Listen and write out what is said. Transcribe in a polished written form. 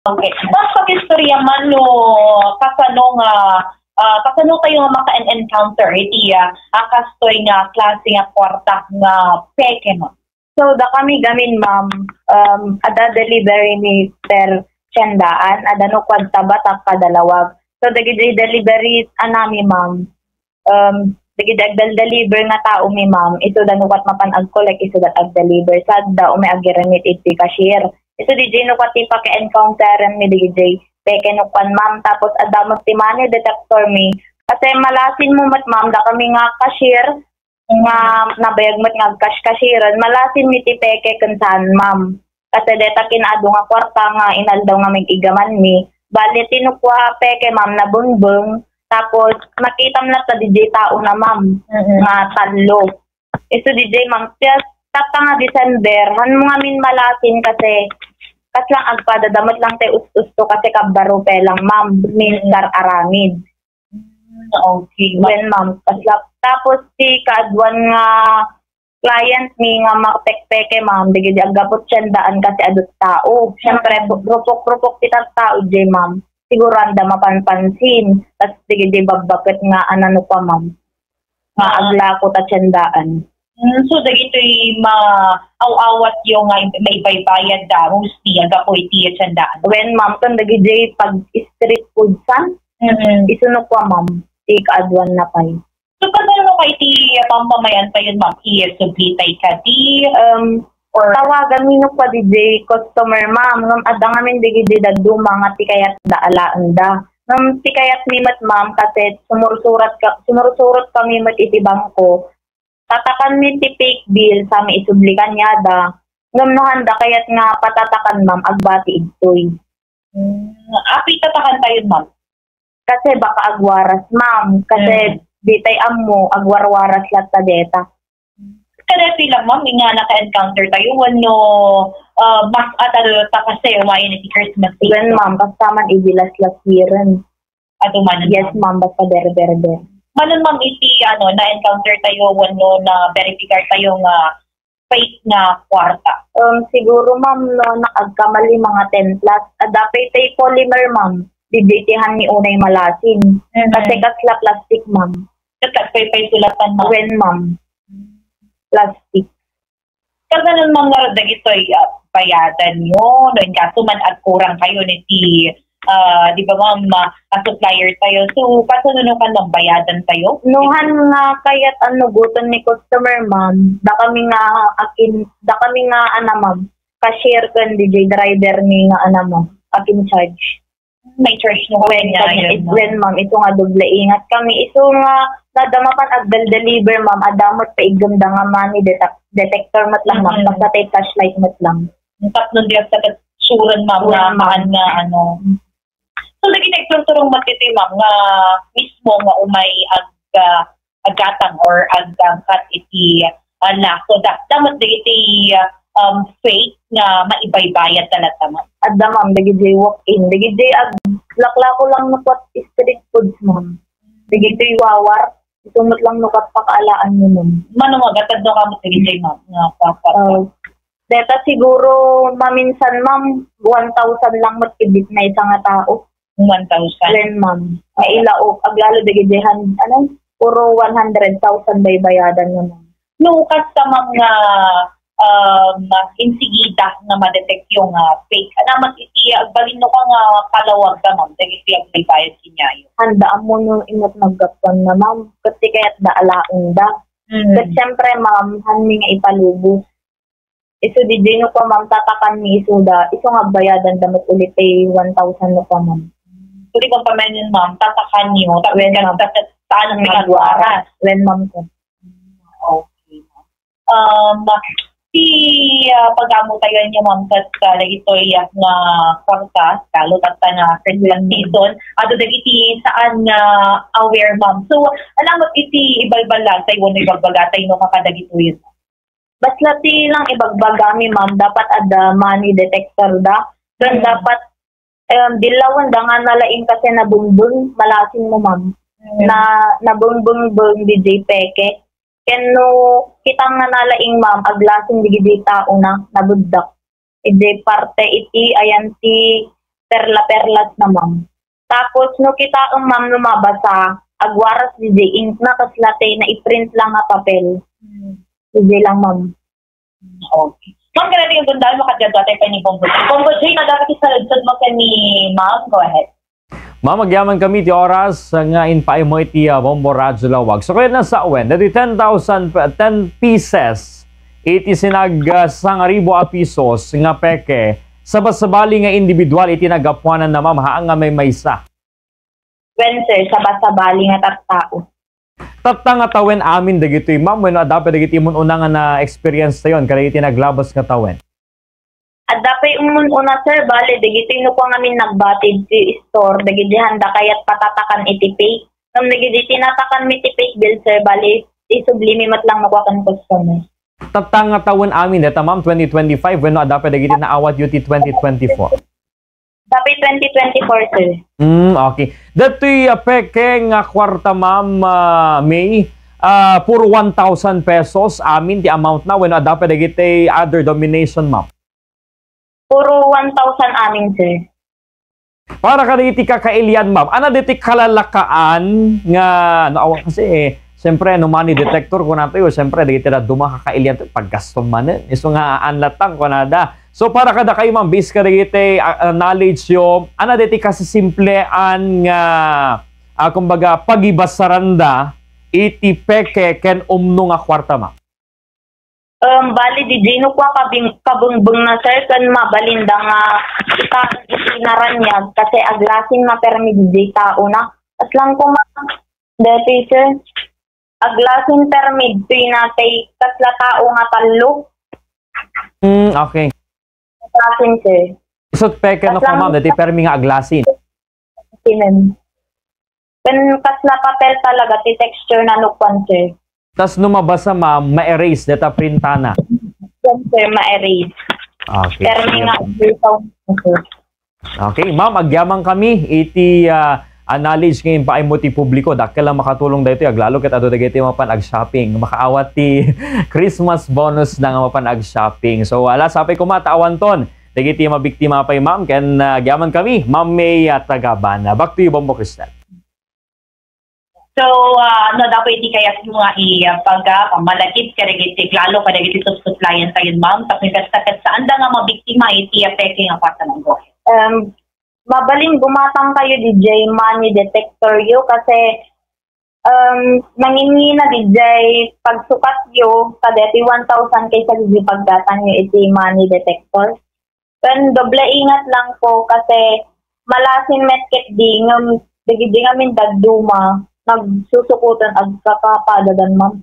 Okay. Mas pag-istorya man no, kasano kayo nga maka-encounter iti kastoy nga klase nga kwarta nga peke mo. So, da kami gamin, ma'am, ada delivery ni per tiyandaan, ada no kwadta batak kadalawag. So, dagi delivery anami, ma'am, dagi deliver nga tao mi, ma'am, ito da no kwat mapanag collect, ito da ag-deliver, sad da umi ag-remit iti cashier. Ito di no kwat ipa ka-encounteran mi dagi peke no kwan, ma'am, tapos adamot ti money detector mi. Kasi malasin mo mat, ma'am, da kami nga cashier, nga nabayag mo't nga cash-cashiran, malasin mi ti peke kansan, ma'am. Kasi deta kinado nga kwarta nga inaldaw nga may igaman mi. Bali tinukwa peke, ma'am, na bungbong. Tapos makita mo na sa DJ tao na, ma'am, nga talo. Iso DJ, ma'am, tata nga December, han mo nga min malasin kasi lang agpada, damot lang tayo usto kasi kabaro pe lang, ma'am, minsar aramid. Okay. When, ma'am, tapos si kaadwan nga client ni nga maktek-peke, ma'am, di agapot siyandaan kasi adot tao. Siyempre, rupok-rupok kita tao, J, ma'am. Siguro anda mapanpansin. Tapos di bagbakit nga anano pa, ma'am. Nga aglako ta siyandaan. So, dagito'y ma-awawat yung may baybayad da, mostly, agapo iti siyandaan. When, ma'am, kung dagi J, pag street food san, isunok pa, ma'am. Di kaadwan na pa yun. So, paano kay ti pamamayan pa yun, ma'am? I-sublitay ka di? Or tawagan mi no pa DJ customer, ma'am. Ngam ada ngamin di dagduma nga ti kayat da alaan da. Ngam ti kayat mi mat, ma'am, kasi sumursurat kami mat iti bangko. Tatakan mi ti fake bill sa mi isublikan niya da. Ngam no handa kayat nga patatakan, ma'am, agbati igtoy. Api tatakan tayo, ma'am? Kasi baka agwaras, ma'am. Kasi ditay ammo, agwarwaras lat ta deta. Kada sila, ma'am, nga naka-encounter tayo, wano mas atalo ta kasi umayin iti Christmas Day. When, ma'am, kasaman ibilas-las yearan. Ato manan, yes, ma'am, basta der. Manan, ma'am, iti na-encounter tayo, wano na verificar tayo nga fake na kwarta. Siguro, ma'am, no, nakagkamali mga 10 plus. Adapay tayo polymer, ma'am. Diditihan ni unay malasin. Kasi kasla plastic, ma'am. Kasla pay sulatan, ma'am. When, ma'am. Plastic. Kasi nun, ma'am, naradag ito'y bayadan nyo. Noon kaso man at kurang kayo niti, di ba, ma'am, supplier tayo. So, pasunod ka ng bayadan tayo? Nuhan nga kayat guton ni customer, ma'am. Da kami nga, ma'am, cashier kan DJ driver ni nga, ma'am, akin charge. May charge no when when, ma'am, ito nga doble ingat kami. Ito nga nadamapan deliver, ma'am, adamot pa iganda nga money detector mat lang, ma'am. Basta tayo flashlight mat lang. Tatlong diya sa katsuran, ma'am, na maan na So, lagi nagturturong matiti, ma'am, nga mismo nga umay agatang or agangkat iti So, damat iti fake na maibaybayad talaga, ma'am. Adda, ma'am, dagi walk-in. Dagi laklako lang nukwat street foods, ma'am. Dagi wawar. Isunod lang nukwat pakaalaan mo, ma'am. Mano magatad no ka mo, dagi ma'am, nga deta siguro, maminsan, ma'am, 1,000 lang matibit na isang tao. 1,000? Then, ma'am, may ilaok. Aglalo dagi puro 100,000 baybayadan mo, ma'am. Nukas sa mga insigida na ma-detect yung fake. Naman iti agbalin no ka nga kalawag ka, ma'am. Dahil iti agbaybayad kinyayo. Handaan mo yung imot naggapan na, ma'am. Kasi kaya't daalaong da. Kasi siyempre, ma'am, haning nga ipalubos. Iso di no pa, ma'am, tatakan ni iso da. Iso nga bayadan damit ulit ay 1,000 no pa, ma'am. So, di ba pa man yun, ma'am, tatakan niyo. Saan ang nagwaras? When, ma'am, ko. Okay, ma'am. Pag-amo tayo niyo, ma'am, kasi ito'y na kwarta, kalot at na Christmas season, ato dagiti saan aware, ma'am. So, alam mo, iti ibalbalag tayo, ibalbagatay no kakadagito yun. Basta ti lang ibagbagami, ma'am, dapat ada money detector da. Then dapat, dilawan da nga nalaing kasi nabumbong, malasin mo, ma'am. Na nabumbong DJ peke. Keno kitang nga nalaing, ma'am, aglasing digidi tao na nabuddak. Ije parte iti ayan ti perla-perlas na ma'am. Tapos no kita ang ma'am lumabasa, agwaras DJ ink na kaslate na i-print lang na papel. DJ lang ma'am. Okay. Ma'am, kaya rin yung gundal makadyadatay pa ni Bongo. Bongo J, na dapat isaludsod mo ka ni ma'am. Go ahead. Ma'am, magyaman kami ti oras nga inpaay mo iti Bombo Radyo Lawag. So kaya na sa uwen, dati 10 pieces, iti sangaribo a pisos nga peke, sabas-sabali nga individual iti nagapuanan na ma'am, haan nga may maysa. When sir, sabas-sabali nga tattao. Tatang nga tawen amin dagitoy ma'am, when dapat dagiti mo una nga na experience tayon, kaya iti naglabas nga tawen. At dapat una sir, bale, dagitoy no ko ngamin nagbatid si store, dagiti handa kayat patatakan iti pay. Nung dagiti tinatakan mi iti pay bill sir, bale, isublimi mat lang nakuha customer. Tatang nga tawen amin, deta ma'am, 2025, when dapat dagiti naawat yuti 2024. Dapat 2024 sir. Okay. Dato'y peke nga kwarta ma'am, May, puro 1,000 pesos amin di amount na when dapat dagiti other domination ma'am. Puro 1,000 amin sir. Para ka dagiti kakailian ma'am, ana diti kalalakaan nga naawa kasi siyempre, no money detector ko na tayo, siyempre, dito na dumakakailian ito, paggastom man eh. Iso nga, anlatang ko na da. So, para kada kayo, ma'am, base ka dito, knowledge yung, ana dito kasi simplean nga, kumbaga, pagibasaranda, iti peke ken umno nga kwarta, ma'am. Bali, di no kwa kabungbong na sir, kan mabalinda nga, itinaranyag, kasi aglasing na permi di tao na. As lang ko, ma'am, dati sir, aglasin permid pinatay kasla tao nga talo. Okay. Aglasin sir. Isot peke no ka ma'am, dati permi nga aglasin. Sinen. Pen kasla papel talaga, ti texture na nukwan sir. Tas numabasa ma'am, ma-erase, data printana. Yan sir, ma-erase. Okay. Permi nga sir. Okay, ma'am, agyamang kami, iti knowledge ngayon pa ay mo ti publiko, dakil lang makatulong dito, aglalo kat ato dagiti mapan ag-shopping, makaawat ti Christmas bonus na nga mapan ag-shopping. So wala, sapay ko mataawan ton, dagiti mabiktima pa yung ma'am, ken gyaman kami, Ma'am May at Tagabana. Back to you, Bombo Cristal. So, dapat di kaya mga pagmalakit ka dagiti, lalo ka dagiti supplyan tayo ma'am, tapos kastakat saan da nga mabiktima iti apeke nga kwarta ng go. Mabaling gumatang kayo DJ money detector yo kasi nangingi na DJ pagsukat yo kadeti 1,000 kaysa DJ pagdatan yo iti money detector. Then doble ingat lang po kasi malasin metkit di ngam digi ngamin dagduma nagsusukutan ag kakapadadan ma'am.